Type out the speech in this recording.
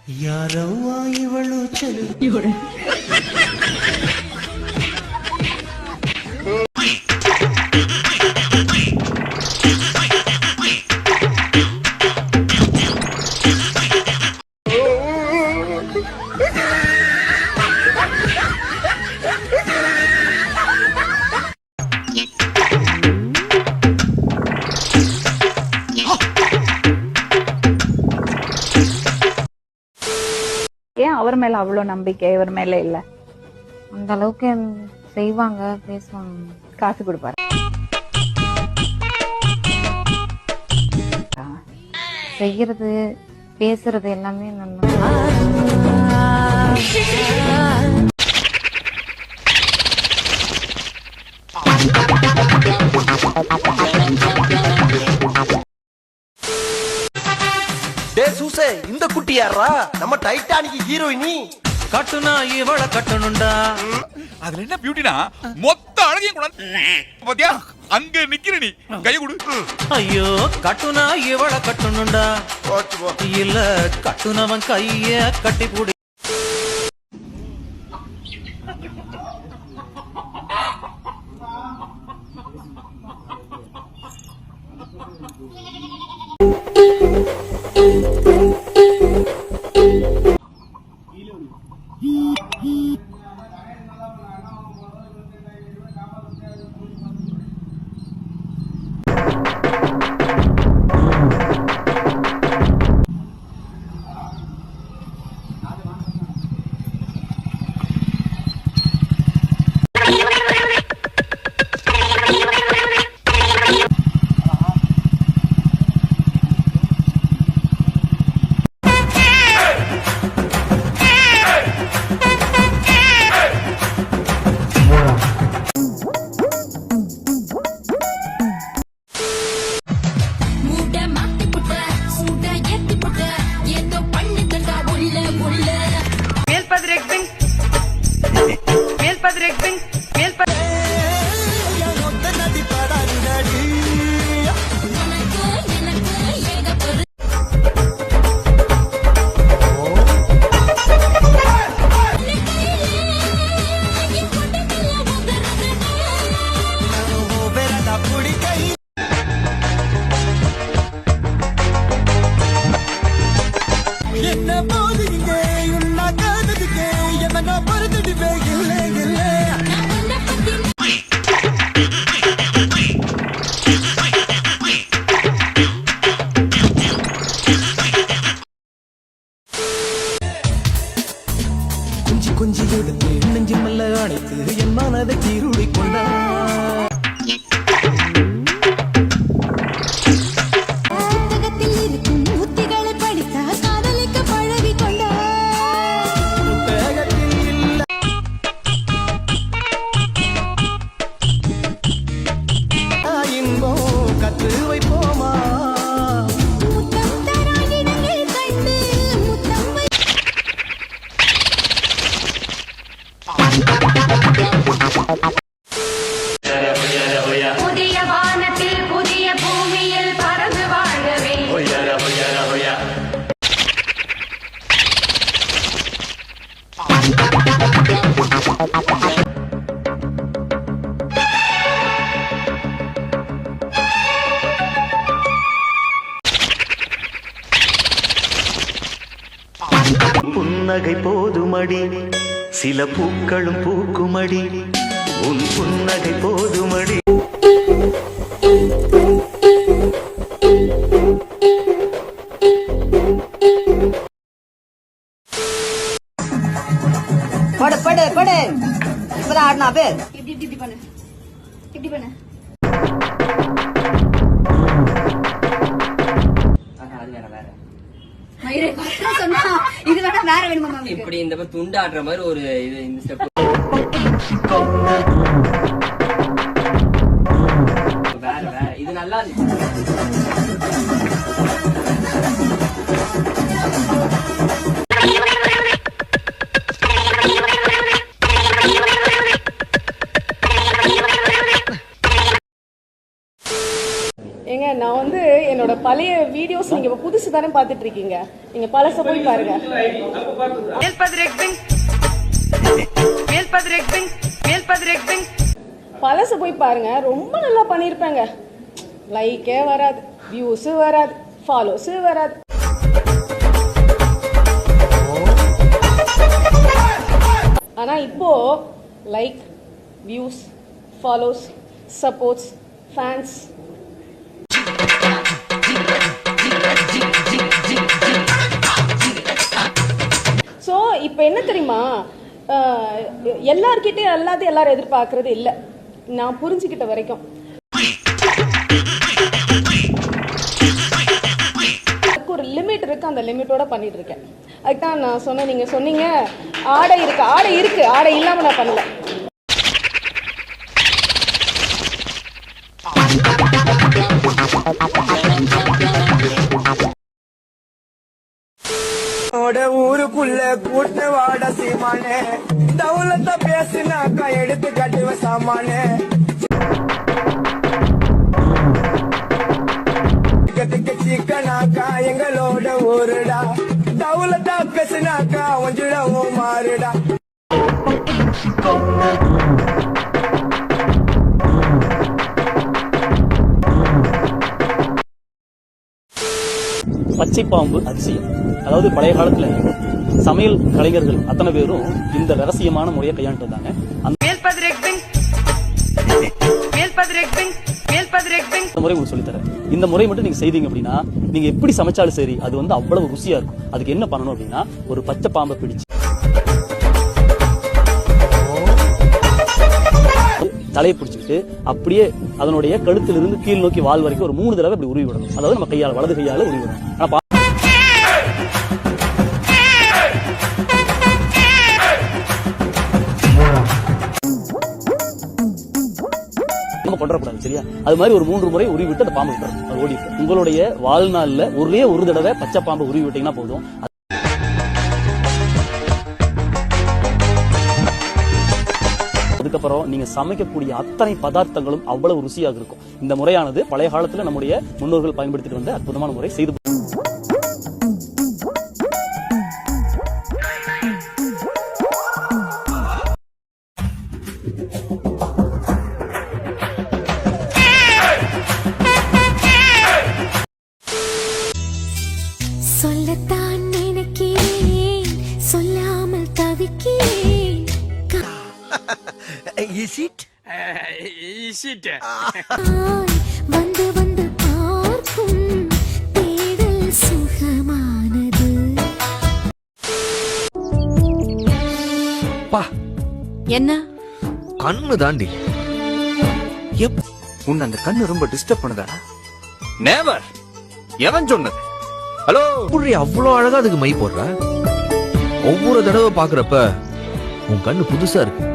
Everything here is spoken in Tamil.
யாரವ್ವಾ ಇವಳು ಚಲು ಇವಳೆ ஏன் அவர் மேல அவ்வளவு நம்பிக்கை இவர் மேல இல்ல? அந்த அளவுக்கு செய்வாங்க, பேசுவாங்க, காசு கொடுப்பாரு. செய்யறது பேசுறது எல்லாமே நல்லா. டே சூசே, இந்த குட்டி யாரா? நம்ம டைட்டானிக் ஹீரோயினி. கட்டுனா இவள கட்டணும்டா. அதுல என்ன பியூட்டினா மொத்த அழகையும் கூட பாத்தியா? அங்க நிக்கிற நீ கை கொடு. ஐயோ, கட்டுனா இவள கட்டணும்டா. இல்ல கட்டுனவன் கைய கட்டி புடி. கொஞ்சி எடுத்து நெஞ்சு மெல்ல அணைத்து என் மனதை கீருடி கொண்டா. புதிய வானத்தில் புதிய பூமியில் பறந்து வாழவே. புன்னகை போதுமடி, சில பூக்களும் பூக்குமடி. உன் புன்னகை போதுமடி. படு படு படு. இப்பதான் ஆடினா பேர். இப்படி இப்படி பண்ணு, இப்படி பண்ணு. இது வேணா வேற வேணுமா? இப்படி இந்த துண்டு ஆடுற மாதிரி ஒரு இது இந்த ஸ்டெப் வேற வேற இது நல்லா இருக்கு. ஏங்க நான் என்னோட பழைய வீடியோஸ் நீங்க புதுசு தானே பாத்துட்டு இருக்கீங்க, நீங்க பழச போய் பாருங்க. பழச போய் பாருங்க, ரொம்ப நல்லா பண்ணிருப்பாங்க. லைக்கே வராது, வியூஸ் வராது, ஃபாலோஸ் வராது. ஆனா இப்போ like, views, follows, supports, fans. So இப்போ என்ன தெரியுமா, எல்லார்கிட்டயும் எல்லாரும் எதிர்பார்க்கறது இல்லை. நான் புரிஞ்சுக்கிட்ட வரைக்கும் ஒரு லிமிட் இருக்கு, அந்த லிமிட்டோட பண்ணிட்டு இருக்கேன். அதுதான் நான் சொன்னேன், நீங்க சொன்னீங்க ஆடை இருக்கு, ஆடை இல்லாம நான் பண்ணல. ஊருக்குள்ள கூட்டு வாட சீமானே, தவுலத்த பேசினாக்கா எடுத்து கட்டுவ சாமானே. சிக்கனாக்கா எங்களோட ஊருடா, தவுலத்தா பேசினாக்கா ஒஞ்சிடவும் மாறுடா. பச்சை பாம்பு அதிசயம். அதாவது பழைய காலத்துல சமையல் கலைஞர்கள் அத்தனை பேரும் இந்த ரகசியமான முறையை கையாண்டு வந்தாங்க. முறை உங்களுக்கு சொல்லித்தரேன். இந்த முறை மட்டும் நீங்க செய்தீங்க அப்படின்னா, நீங்க எப்படி சமைச்சாலும் சரி, அது வந்து அவ்வளவு ருசியா இருக்கும். அதுக்கு என்ன பண்ணணும் அப்படின்னா, ஒரு பச்சை பாம்பை பிடிச்சு தலையை பிடிச்சிட்டு அப்படியே அதனுடைய கழுத்திலிருந்து கீழ் நோக்கி வால் வரைக்கும் ஒரு 3 தடவை இப்படி உருவி விடணும். அதாவது நம்ம கையால, வலது கையால உருவி விடணும். ஆனா நம்ம கொண்டக்கூடாது, சரியா? அது மாதிரி ஒரு 3 முறை உருவி விட்டு அந்த பாம்பு விட்டுறணும், அது ஓடி. உங்களுடைய வாழ்நாள்ல ஒரே ஒரு தடவை பச்சை பாம்பை உருவி விட்டீங்கன்னா போதும். அதுக்கப்புறம் நீங்க சமைக்கக்கூடிய அத்தனை பதார்த்தங்களும் அவ்வளவு ருசியாக இருக்கும். இந்த முறையானது பழைய காலத்துல நம்முடைய முன்னோர்கள் பயன்படுத்திட்டு வந்த அற்புதமான முறை. செய்து சொல்லத்தான் நினைக்கிறேன், சொல்லாமல் தவிக்கிறேன். Is it? வந்து வந்து பார்க்கும் தேடல் சுகமானது. பா என்ன கண்ணு தாண்டி உன்னை அந்த கண்ணு ரொம்ப டிஸ்டர்ப் பண்ணுதாடா. நேவர். எவன் சொன்னது? ஹலோ, புரிய அவ்வளோ அழகா அதுக்கு மை போடுற. ஒவ்வொரு தடவை பாக்குறப்ப உன் கண்ணு புதுசா இருக்கு.